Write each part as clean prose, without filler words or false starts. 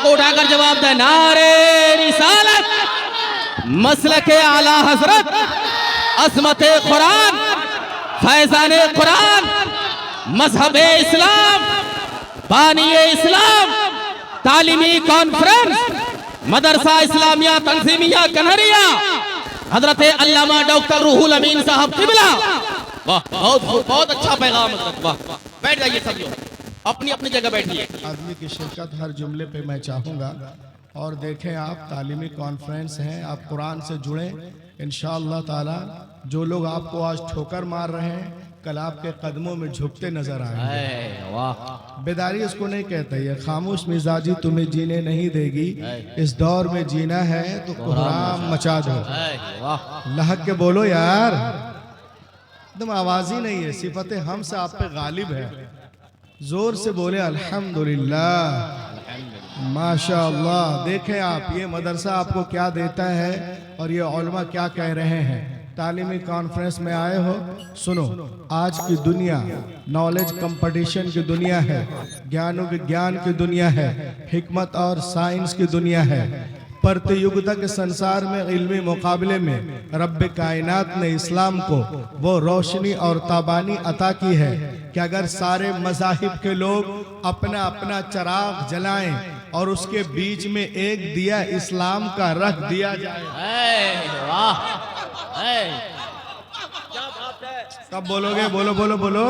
को उठाकर जवाब दे, नारे रिसालत, मसलके आला हजरत, अज़मते कुरान, फैज़ाने कुरान, मजहबे इस्लाम, बानिए इस्लाम, तालीमी कॉन्फ्रेंस, मदरसा इस्लामिया तंजीमिया कन्हरिया, हजरत अल्लामा डॉक्टर रूहुल अमीन साहब किबला। वाह, बहुत अच्छा पैगाम हजरत, वाह। बैठ जाइए सब लोग, अपनी अपनी जगह बैठिए। आदमी की शिरकत हर जुमले पे मैं चाहूँगा। और देखें, आप तालीमी कॉन्फ्रेंस हैं, आप कुरान से जुड़ें इंशाअल्लाह ताला। जो लोग आपको आज ठोकर मार रहे हैं, कल आपके कदमों में झुकते नजर आएंगे। वाह, बेदारी उसको नहीं कहते, ये खामोश मिजाजी तुम्हें जीने नहीं देगी। इस दौर में जीना है तो कुरान मचा दो। लहक के बोलो यार, एकदम आवाज ही नहीं है। सिफतें हम से आप पे गालिब है। जोर से बोले अल्हम्दुलिल्लाह, माशाअल्लाह। देखें आप, ये मदरसा आपको क्या देता है और ये उलमा क्या कह रहे हैं। तालीमी कॉन्फ्रेंस में आए हो, सुनो। आज की दुनिया नॉलेज कंपटीशन की दुनिया है, ज्ञान विज्ञान की दुनिया है, हिकमत और साइंस की दुनिया है। प्रतियोगिता के संसार में इल्मी मुकाबले में रब कायनात ने इस्लाम को वो रोशनी और ताबानी अता की है कि अगर सारे मज़ाहिब के लोग अपना अपना चिराग जलाएं और उसके बीच में एक दिया इस्लाम का रख दिया जाए। कब बोलोगे? बोलो बोलो बोलो।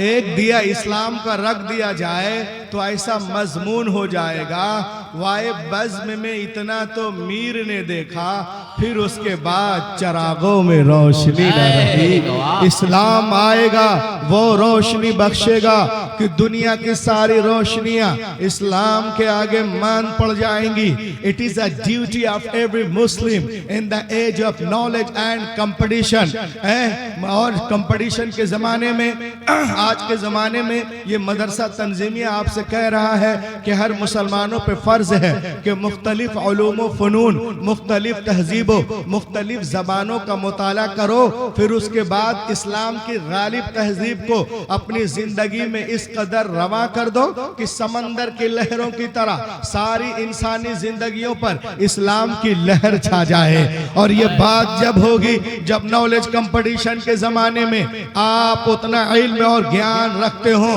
एक दिया इस्लाम का रख दिया जाए तो ऐसा मजमून हो जाएगा, वाए बज़्म में इतना तो मीर ने देखा, फिर उसके बाद चरागों में रोशनी न रही। इस्लाम आएगा, वो रोशनी बख्शेगा कि दुनिया की सारी रोशनियां इस्लाम के आगे मान पड़ जाएंगी। It is a duty of every Muslim in the age of knowledge and competition. और कंपटीशन के जमाने में, आज के ज़माने में ये मदरसा तंजीमिया आपसे कह रहा है कि हर मुसलमानों पे फ़र्ज़ है कि मुख्तलिफ उलूम व फ़नून, मुख्तलिफ तहज़ीबों, मुख्तलिफ ज़बानों का मुताला करो। फिर उसके बाद इस्लाम की गालिब तहज़ीब को अपनी ज़िंदगी में इस कदर रवा कर दो कि समंदर की लहरों की तरह सारी इंसानी ज़िंदगियों पर इस्लाम की लहर छा जाए। और ये बात जब होगी जब नॉलेज कंपटीशन के ज़माने में आप उतना इल्म और ज्ञान रखते हो।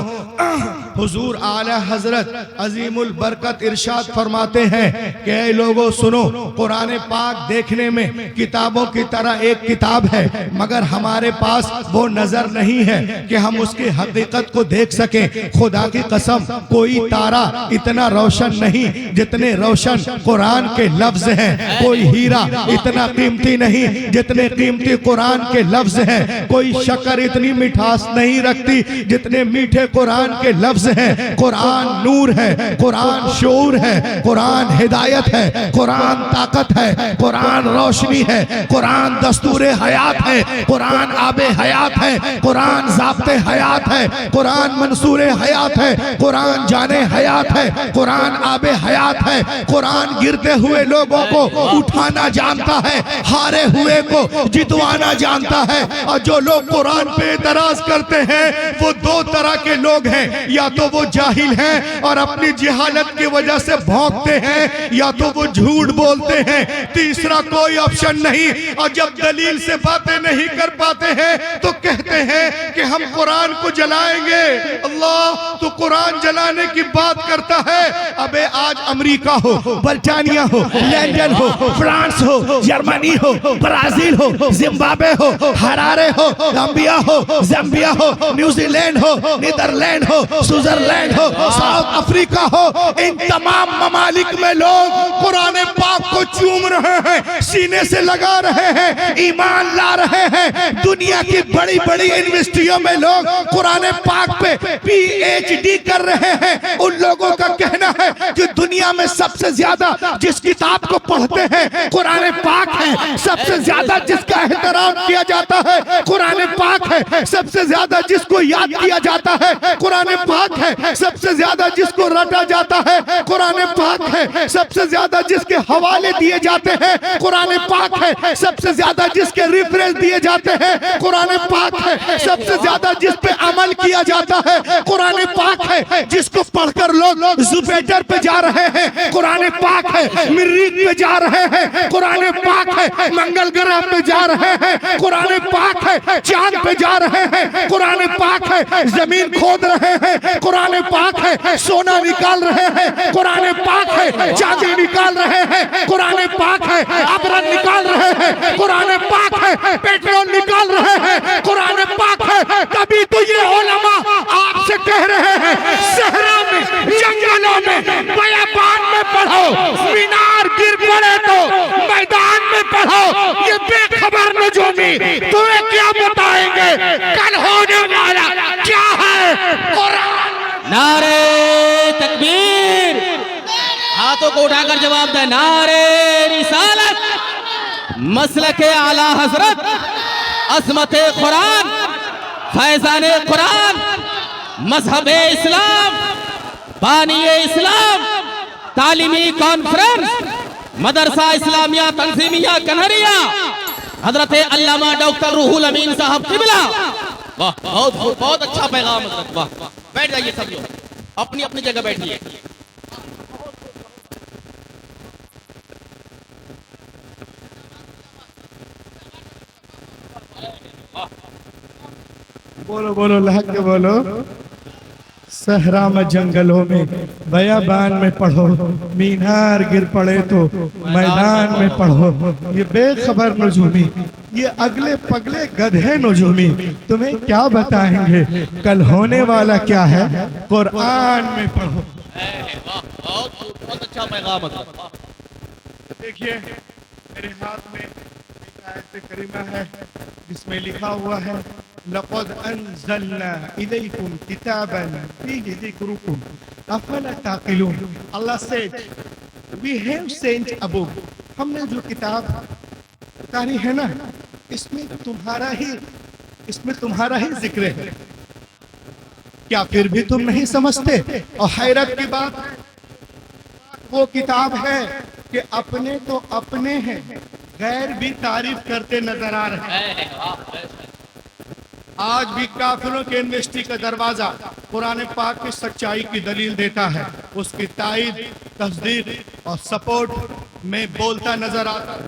हुजूर आला हजरत अजीमुल बरकत इरशाद फरमाते हैं कि ऐ लोगों सुनो, कुरान पाक देखने में किताबों की तरह एक किताब है, मगर हमारे पास वो नजर नहीं है कि हम उसकी हकीकत को देख सकें। खुदा की कसम, कोई तारा इतना रोशन नहीं जितने रोशन कुरान के लफ्ज हैं। कोई हीरा इतना कीमती नहीं जितने कीमती कुरान के लफ्ज हैं। कोई शक्कर इतनी मिठास नहीं रखती जितने मीठे कुरान के लफ्ज है। कुरान नूर है, कुरान शऊर है, कुरान हिदायत है, कुरान ताकत है, कुरान रोशनी है, कुरान दस्तूर हयात है, कुरान आबे हयात है, कुरान ज़ाब्ते हयात है, कुरान मंसूर हयात है, कुरान जाने हयात है, कुरान आबे हयात है। कुरान गिरते हुए लोगों को उठाना जानता है, हारे हुए को जितवाना जानता है। और जो लोग कुरान पे एतराज करते हैं वो दो तरह के लोग हैं, या तो वो जाहिल हैं और अपनी जहालत की वजह से भौंकते हैं, या तो वो झूठ बोलते हैं। तीसरा कोई ऑप्शन नहीं। और जब दलील से बातें नहीं कर पाते हैं तो कहते हैं कि हम कुरान को जलाएंगे। अल्लाह तो कुरान जलाने की बात करता है। अबे आज अमेरिका हो, बर्तानिया हो, लंदन हो, फ्रांस हो, जर्मनी हो, ब्राजील हो, जिम्बाब्वे हो, हरारे हो, गाम्बिया हो, ज़ाम्बिया हो, न्यूजीलैंड हो, नीदरलैंड हो, स्विट्जरलैंड हो, साउथ अफ्रीका हो, इन तमाम ममालिक में लोग कुरान पाक को चूम रहे हैं, सीने से लगा रहे हैं, ईमान ला रहे हैं। दुनिया की बड़ी बड़ी यूनिवर्सिटियों में लोग कुरान पाक पे PhD कर रहे हैं। उन लोगों का कहना है कि दुनिया में सबसे ज्यादा जिस किताब को पढ़ते हैं कुरान पाक है, सबसे ज्यादा जिसका एहतराम किया जाता है कुरान पाक है, सबसे ज्यादा जिसको याद किया जाता है कुरान पाक है, सबसे ज्यादा जिसको रटा जाता है कुरान पाक है, सबसे ज्यादा जिसके हवाले दिए जाते हैं कुरान पाक है, सबसे ज्यादा जिसके रेफरेंस दिए जाते हैं कुरान पाक है, सबसे ज्यादा जिस पे अमल किया जाता है कुरान पाक है जिसको पढ़कर लोग जुपिटर पे जा रहे हैं, कुरान पाक है। मरीख पे जा रहे हैं, कुरान पाक है। मंगल ग्रह पे जा रहे हैं, कुरान पाक है। चांद पे जा रहे हैं, कुरान पाक है। जमीन खोद रहे हैं, कुरान पाक है। सोना निकाल रहे हैं, कुरान पाक है। चांदी निकाल रहे हैं, कुरान पाक है। अबरत निकाल रहे हैं, कुरान पाक है। पेट्रोल निकाल रहे हैं, कुरान पाक है। तभी तो ये उलमा आपसे कह रहे हैं, सहरा में, जंगलों में, बयाबान में पढ़ो, मीनार गिर पड़े तो मैदान में पढ़ो। ये बेखबर नजूमी तुम्हें क्या बताएंगे कल होने वाला क्या है। कुरान नारे तकबीर, हाथों को उठाकर जवाब दे। नारे रिसालत, मसलके आला हजरत, अज़मत कुरान, फैज़ान कुरान, मजहब इस्लाम, बानी इस्लाम, तालीमी कॉन्फ्रेंस, मदरसा इस्लामिया तंजीमिया कन्हरिया, हजरत अल्लामा डॉक्टर रूहुल अमीन साहब किबला। वाह, बहुत अच्छा पैगाम हजरत, वाह। बैठ जाइए सब लोग, अपनी अपनी जगह बैठिए। बोलो बोलो लहक के बोलो। सहरा में, जंगलों में, बयाबान में पढ़ो, मीनार गिर पड़े तो मैदान में पढ़ो। ये बेखबर नजूमी, ये अगले पगले गधे नजूमी तुम्हें क्या बताएंगे कल होने वाला क्या है। कुरान में पढ़ो। बहुत अच्छा पैगाम है। देखिए मेरे हाथ में एक आयत करीमा है जिसमें लिखा हुआ है, लक़द अंज़लना इलैकुम किताबन फ़ीहि ज़िक्रुकुम अफ़ला ताक़िलून। Allah said, we have sent a book. हमने जो किताब उतारी है ना, इसमें तुम्हारा ही जिक्र है। क्या फिर भी तुम नहीं समझते? और हैरत की बात है, वो किताब है कि अपने तो अपने हैं, गैर भी तारीफ करते नजर आ रहे हैं। आज भी काफिरों के यूनिवर्सिटी का दरवाजा कुरान पाक की सच्चाई की दलील देता है, उसकी तायद, तस्दीक और सपोर्ट में बोलता नजर आता है।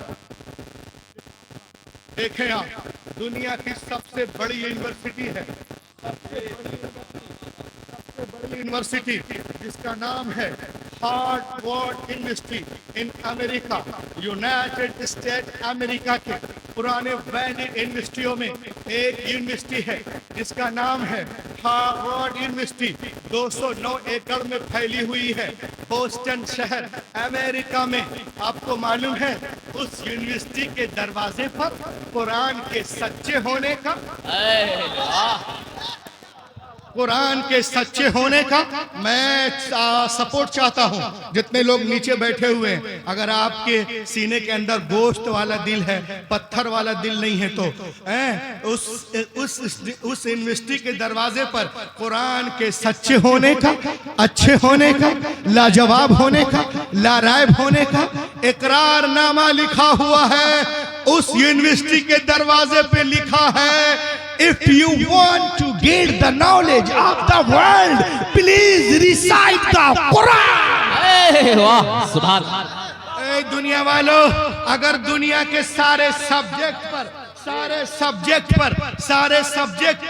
देखें आप, दुनिया की सबसे बड़ी यूनिवर्सिटी है, यूनिवर्सिटी जिसका नाम है Harvard university in America, United state America के पुराने वैली यूनिवर्सिटियों में एक यूनिवर्सिटी है जिसका नाम है हार्वर्ड यूनिवर्सिटी। 209 एकड़ में फैली हुई है, बोस्टन शहर अमेरिका में। आपको मालूम है उस यूनिवर्सिटी के दरवाजे पर कुरान के सच्चे होने का, कुरान के सच्चे होने का मैं सपोर्ट चाहता हूं। जितने लोग नीचे बैठे हुए हैं, अगर आपके सीने के अंदर गोश्त वाला दिल है, पत्थर वाला दिल नहीं है, तो उस यूनिवर्सिटी के दरवाजे पर कुरान के सच्चे होने का, अच्छे होने का, लाजवाब होने का, लारायब होने का इकरारनामा लिखा हुआ है। उस यूनिवर्सिटी के दरवाजे पे लिखा है, if you want to get the knowledge of the world, please recite the Quran। वाह, सुभान अल्लाह। दुनिया वालों, अगर दुनिया के सारे सब्जेक्ट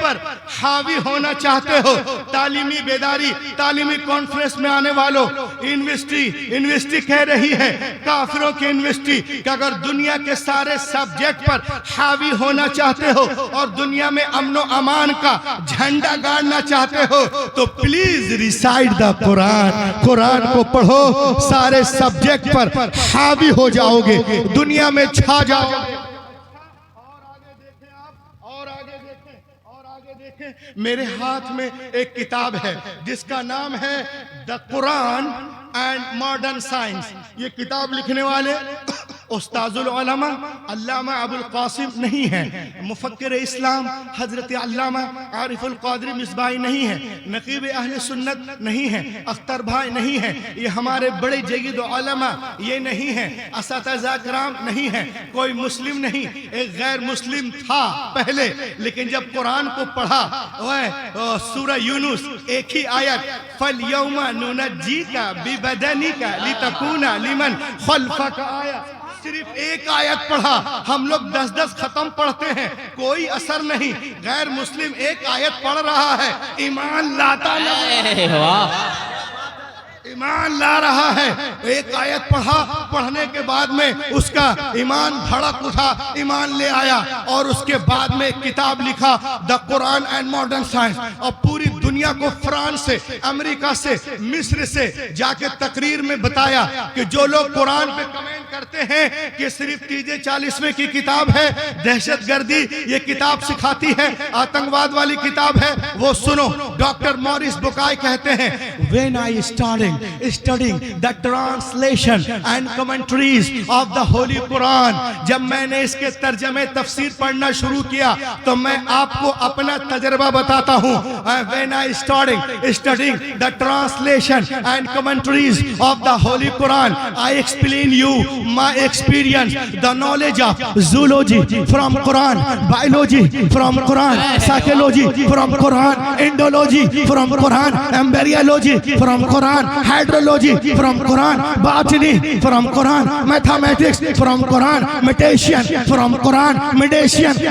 पर हावी होना चाहते हो, तालीमी बेदारी, तालीमी कॉन्फ्रेंस में आने वालों, यूनिवर्सिटी कह रही है, काफिरों की यूनिवर्सिटी, कि अगर दुनिया के सारे सब्जेक्ट पर हावी होना चाहते हो और दुनिया में अमनो अमान का झंडा गाड़ना चाहते हो, तो please recite the Quran. Quran को पढ़ो, सारे सब्जेक्ट पर हावी हो जाओगे, दुनिया में छा जाओगे। मेरे हाथ में एक किताब है जिसका नाम है the Quran and modern science. ये किताब लिखने वाले उस्ताजुल उलमा अल्लामा अबुल कासिम नहीं है, मुफक्किर इस्लाम हजरत अल्लामा आरिफुल क़ादरी मिसबाही नहीं है, नकीब अहले सुन्नत नहीं है, अख्तर भाई नहीं है, ये हमारे बड़े जयीद उलमा ये नहीं है, असातिज़ा किराम नहीं है, कोई मुस्लिम नहीं, एक गैर मुस्लिम था पहले, लेकिन जब कुरान को पढ़ा वह सूरह यूनुस एक ही आयत फल यौमा नुनज्जीका बिबदनिका लितकूना लिमन खल्फक आया, सिर्फ एक आयत पढ़ा, हम लोग 10-10 खत्म पढ़ते हैं, कोई असर नहीं। गैर मुस्लिम एक आयत पढ़ रहा है, ईमान लाता नहीं, ईमान ला रहा है। एक आयत पढ़ा, पढ़ने के बाद में उसका ईमान भड़क उठा, ईमान ले आया और उसके बाद में एक किताब लिखा the Quran and modern science, और पूरी दुनिया को फ्रांस से, अमेरिका से, मिस्र से जाके तकरीर में बताया कि जो लोग कुरान पे कमेंट करते हैं कि सिर्फ 40वें की किताब है, दहशतगर्दी ये किताब सिखाती है, आतंकवाद वाली किताब है, वो सुनो। डॉक्टर मॉरिस बुकाई कहते हैं when I studying the translation and commentaries of the Holy Quran, जब मैंने इसके तर्जमे तफसीर पढ़ना शुरू किया तो मैं आपको अपना तजर्बा बताता हूँ। When I studying the translation and commentaries of the Holy Quran, I explain you my experience, the knowledge of zoology from Quran, biology from Quran, psychology from Quran, Indology from Quran, embryology from Quran, hydrology from Quran, botany from Quran, mathematics from Quran, meditation from Quran,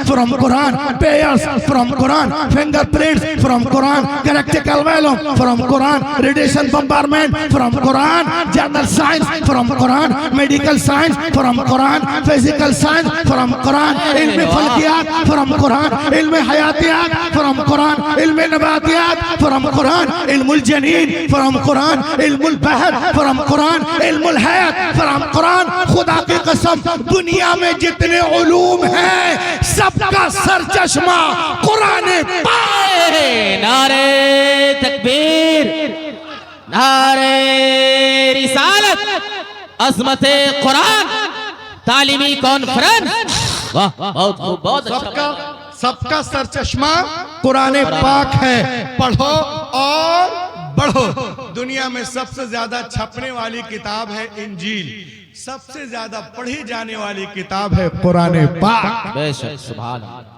from Quran, pairs from Quran, fingerprints from Quran, galactical velum from Quran, radiation bombardment from Quran, general science from Quran, medical science from Quran, physical science from Quran, ilm falkiyat from Quran, ilm hayatiyat from Quran, ilm nabatiyat from Quran, ilmul janin from Quran, ilmul bahar from Quran, ilmul hayat from Quran। खुदा की कसम दुनिया में जितने उलूम हैं सबका सरचश्मा कुरान पाक। नारे तकबीर, नारे रिसालत, अज़मत कुरान, तालीमी कॉन्फ्रेंस। वाह, बहुत खूब, बहुत अच्छा। सबका सरचश्मा कुरान पाक है, पढ़ो और बढ़ो। दुनिया में सबसे ज्यादा छपने वाली किताब है इंजील, सबसे ज्यादा पढ़ी जाने वाली किताब है कुरान पाक। बेशक, सुभान अल्लाह।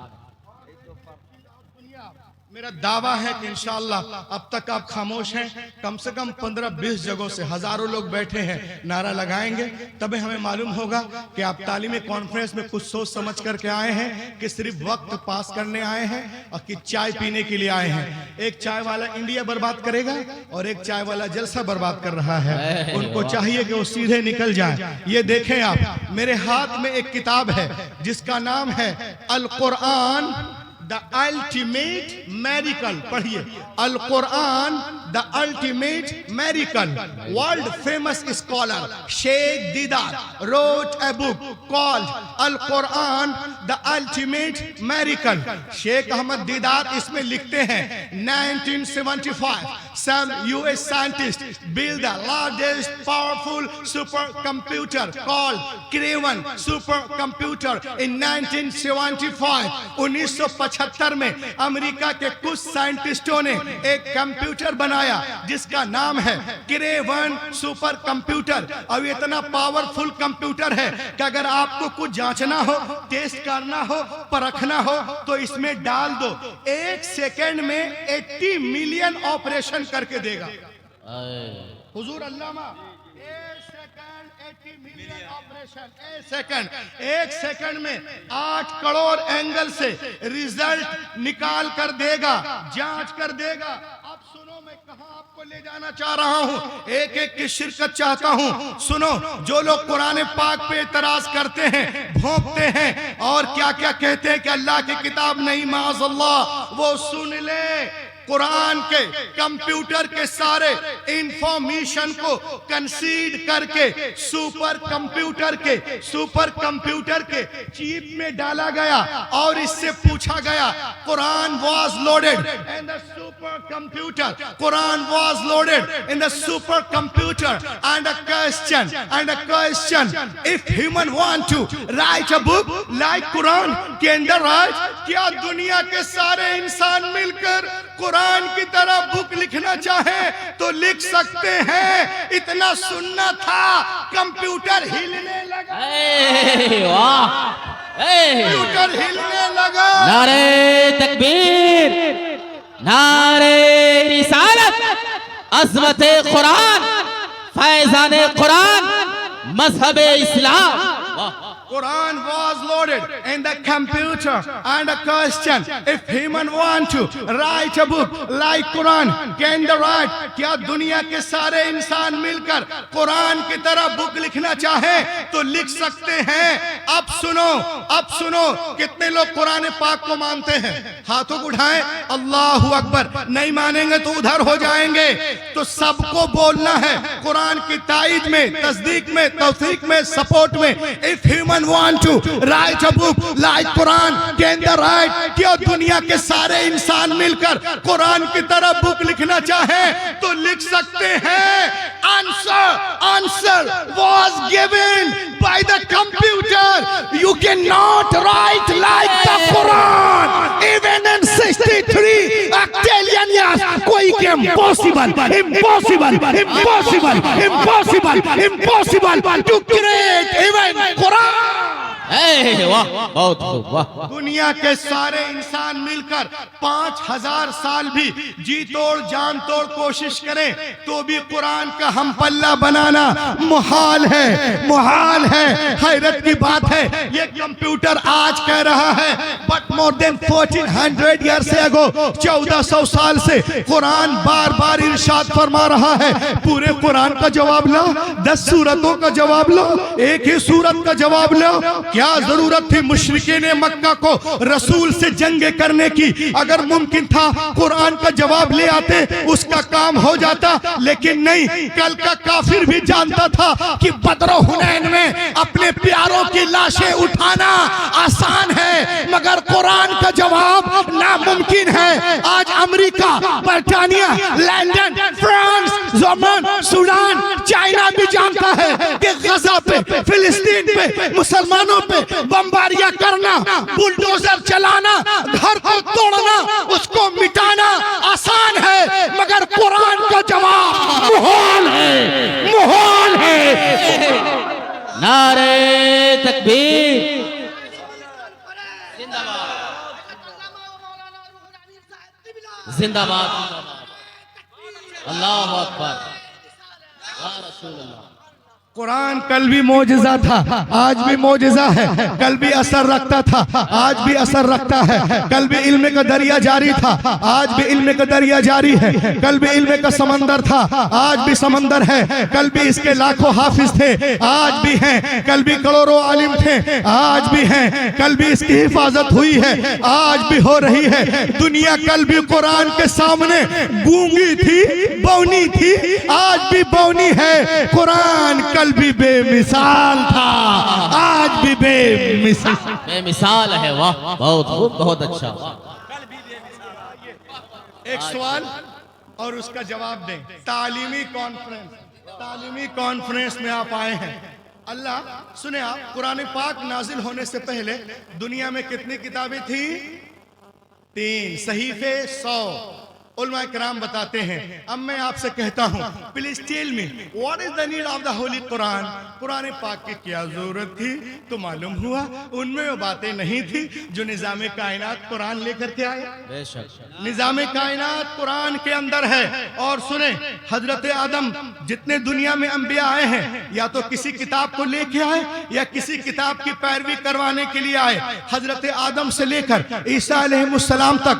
मेरा दावा है कि इंशाअल्लाह अब तक आप खामोश हैं, कम से कम 15-20 जगहों से हजारों लोग बैठे हैं, नारा लगाएंगे तभी हमें मालूम होगा कि आप तालीमी कॉन्फ्रेंस में कुछ सोच समझ करके आए हैं कि सिर्फ वक्त पास करने आए हैं और कि चाय पीने के लिए आए हैं। एक चाय वाला इंडिया बर्बाद करेगा और एक चाय वाला जलसा बर्बाद कर रहा है, उनको चाहिए कि वो सीधे निकल जाए। ये देखें आप, मेरे हाथ में एक किताब है जिसका नाम है Al Quran the ultimate miracle. पढ़िए, Al Quran the ultimate miracle. World famous scholar Sheikh Deedat wrote a book called Al Quran the ultimate miracle. Sheikh Ahmed Deedat इसमें लिखते हैं 1975 some US scientists built the largest powerful supercomputer called Craven supercomputer in 1975। 1975 में अमेरिका के कुछ साइंटिस्टों ने एक कंप्यूटर बनाया जिसका नाम है क्रेवन सुपर कंप्यूटर। अब इतना पावरफुल कंप्यूटर है कि अगर आपको कुछ जांचना हो, टेस्ट करना हो, परखना हो तो इसमें डाल दो, 1 सेकंड में 80 मिलियन ऑपरेशन करके देगा। हुजूर अल्लामा 80 मिलियन ऑपरेशन 1 सेकंड में 8 करोड़ एंगल से रिजल्ट निकाल कर देगा, जांच कर देगा। अब सुनो, मैं कहां आपको ले जाना चाह रहा हूं, एक एक की शिरकत चाहता हूं। सुनो, जो लोग कुरान पाक पे एतराज करते हैं, भोंकते हैं और क्या क्या कहते हैं कि अल्लाह की किताब नहीं माज़अल्लाह, वो सुन ले। कुरान के कंप्यूटर के सारे इंफॉर्मेशन को कंसीड करके सुपर कंप्यूटर के चिप में डाला गया और इससे पूछा गया Quran was loaded in the super computer, Quran was loaded in the super computer and a question if human want to write a book like Quran can they write, क्या दुनिया के सारे इंसान मिलकर कुरान की तरह बुक लिखना चाहे तो लिख सकते हैं? इतना सुनना था, कंप्यूटर हिलने लगा, कंप्यूटर हिलने लगा। नारे तकबीर, नारे रिसालत, अज़मत कुरान, फैज़ान कुरान, मज़हब इस्लाम। Quran was loaded in the computer and a question if human want to write a book like Quran can the write, क्या दुनिया के सारे इंसान मिलकर कुरान की तरह बुक लिखना चाहे तो लिख सकते हैं? अब सुनो कितने लोग कुरान पाक को मानते हैं? हाथों को उठाएं, अल्लाहु अकबर। नहीं मानेंगे तो उधर हो जाएंगे। तो सबको बोलना है कुरान की ताईद में, तस्दीक में, तौसीक में, सपोर्ट में। If human want to write a book like Quran can the write, क्या दुनिया के सारे इंसान मिलकर कुरान की तरह बुक लिखना चाहे तो लिख सकते हैं? Answer was given by the computer. You cannot write like the Quran even in 63 octillion years. कोई के impossible to create even Quran. वाह, बहुत खूब, वाह। दुनिया के सारे इंसान मिलकर 5000 साल भी जी तोड़ जान तोड़ कोशिश करें तो भी कुरान का हम पल्ला बनाना मुहाल है। हैरत की बात है, ये कंप्यूटर आज कह रहा है बट मोर देन 1400 ईयर से अगो, 1400 साल से कुरान बार बार इरशाद फरमा रहा है पूरे कुरान का जवाब लो, 10 सूरतों का जवाब लो, एक ही सूरत का जवाब लो। क्या जरूरत थी मुशरिकीन मक्का को रसूल से जंग करने की? अगर मुमकिन था कुरान का जवाब ले आते, उसका काम हो जाता, लेकिन नहीं। कल का काफिर भी जानता था कि बदर हुनैन में अपने प्यारों की लाशें उठाना आसान है मगर कुरान का जवाब नामुमकिन है। आज अमेरिका, बर्तानिया, London, France, German, Sudan, China भी जानता है कि गजा पे, फिलिस्तीन पे, मुसलमानों पे बमबारियां करना, बुलडोजर चलाना, घर को तोड़ना, उसको मिटाना आसान है मगर कुरान का जवाब मुहाल है। नारे तकबीर, जिंदाबाद, अल्लाहु अकबर, या रसूल अल्लाह। कुरान कल भी मौजिज़ा था, आज भी मौजिज़ा है। कल भी असर रखता था, आज भी असर रखता है। कल भी इल्म का दरिया जारी था, आज भी इल्म का दरिया जारी है। कल भी इल्म का समंदर था, आज भी समंदर है। कल भी इसके लाखों हाफिज थे, आज भी हैं। कल भी करोड़ों आलिम थे, आज भी हैं। कल भी इसकी हिफाजत हुई है, आज भी हो रही है। दुनिया कल भी कुरान के सामने गूंगी थी, बौनी थी, आज भी बौनी है। कुरान कल भी बेमिसाल था, आज भी बेमिसाल है। वाह, बहुत खूब, बहुत अच्छा। एक सवाल और उसका जवाब दें। तालीमी कॉन्फ्रेंस में आप आए हैं। अल्लाह सुने, आप कुरान पाक नाजिल होने से पहले दुनिया में कितनी किताबें थी? 3 सहीफे 100। उलमा किराम बताते हैं। अब मैं आपसे कहता हूँ, please tell me what is the need of the holy Quran? Quran पाक की क्या जरूरत थी? तो मालूम हुआ उनमें वो बातें नहीं थी जो निजाम कायनात कुरान लेकर के आए। निजाम कायनात कुरान के अंदर है। और सुने, हजरत आदम जितने दुनिया में अंबिया आए हैं, या तो किसी किताब को लेके आए या किसी किताब की पैरवी करवाने के लिए आए। हजरत आदम से लेकर ईसा अलैहिस्सलाम तक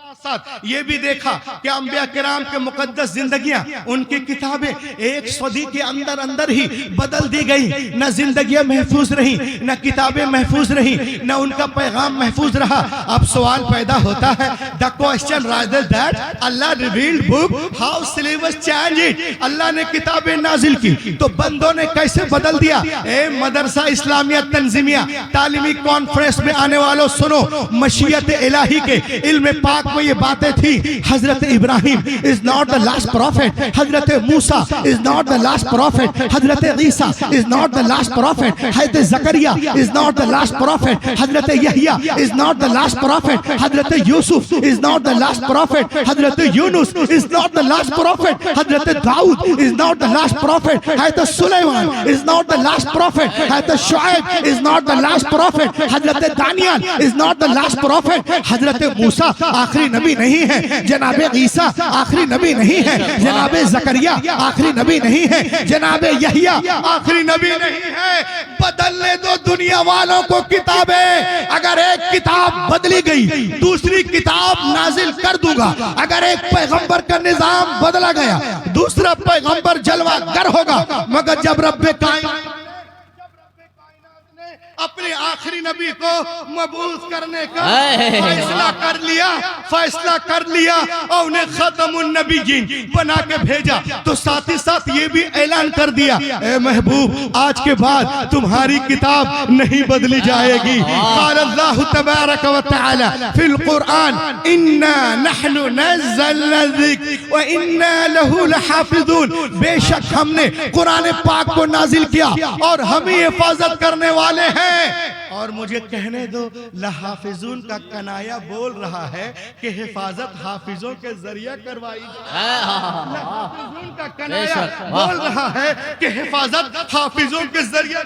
साथ ये भी देखा कि अंबिया किराम के मुकद्दस जिंदगियां, उनकी किताबें एक सदी के अंदर अंदर ही बदल दी गई। न जिंदगियां महफूज रही, न किताबें महफूज रही, न उनका पैगाम महफूज रहा। अब सवाल पैदा होता है, the question raises that Allah revealed book, how syllabus change it. Allah ने किताबें नाजिल की तो बंदों ने कैसे बदल दिया। ए मदरसा इस्लामिया तंजीमिया तालीमी कॉन्फ्रेंस में आने वालों सुनो, मशीयत इलाही के इल्म पाक में ये बातें थी। Hazrat Ibrahim is not the last prophet, Hazrat Musa is not the last prophet, Hazrat Isa is not the last prophet, Hazrat Zakariya is not the last prophet, Hazrat Yahya is not the last prophet, Hazrat Yusuf is not the last prophet, Hazrat Yunus is not the last prophet, Hazrat Dawood is not the last prophet, Hazrat Sulaiman is not the last prophet, Hazrat Shoaib is not the last prophet, हजरत Daniel is not the last prophet, हजरत मूसा आखिरी नबी नहीं है, जनाबे ईसा आखिरी नबी नहीं है, जनाबे जकरिया आखिरी नबी नहीं है, जनाबे यहिया आखिरी नबी नहीं है। बदलने दो दुनिया वालों को किताबें। अगर एक किताब बदली गई दूसरी किताब नाजिल कर दूंगा। अगर एक पैगंबर का निजाम बदला गया दूसरा पैगंबर जलवागर होगा। मगर जब रब्बे कायनात अपने आखिरी नबी को मबूस करने का फैसला कर लिया और उन्हें खत्मुन नबीयीन बना के भेजा, तो साथ ही साथ ये भी ऐलान कर दिया, ए महबूब आज के बाद तुम्हारी किताब नहीं बदली जाएगी। क़ाल अल्लाहु तबारक व तआला फिल कुरआन, इन्ना नहनु नज़्ज़लना ज़िक्र व इन्ना लहु लहाफ़िज़ून। बेशक हमने कुरान पाक को नाजिल किया और हम ही हिफाजत करने वाले हैं। और मुझे कहने दो, लहाफिजून का कनाया बोल रहा है कि हिफाजत हाफिजों के जरिए करवाई जाए। लहाफिजून का कनाया बोल रहा है कि हिफाजत हाफिजों के जरिए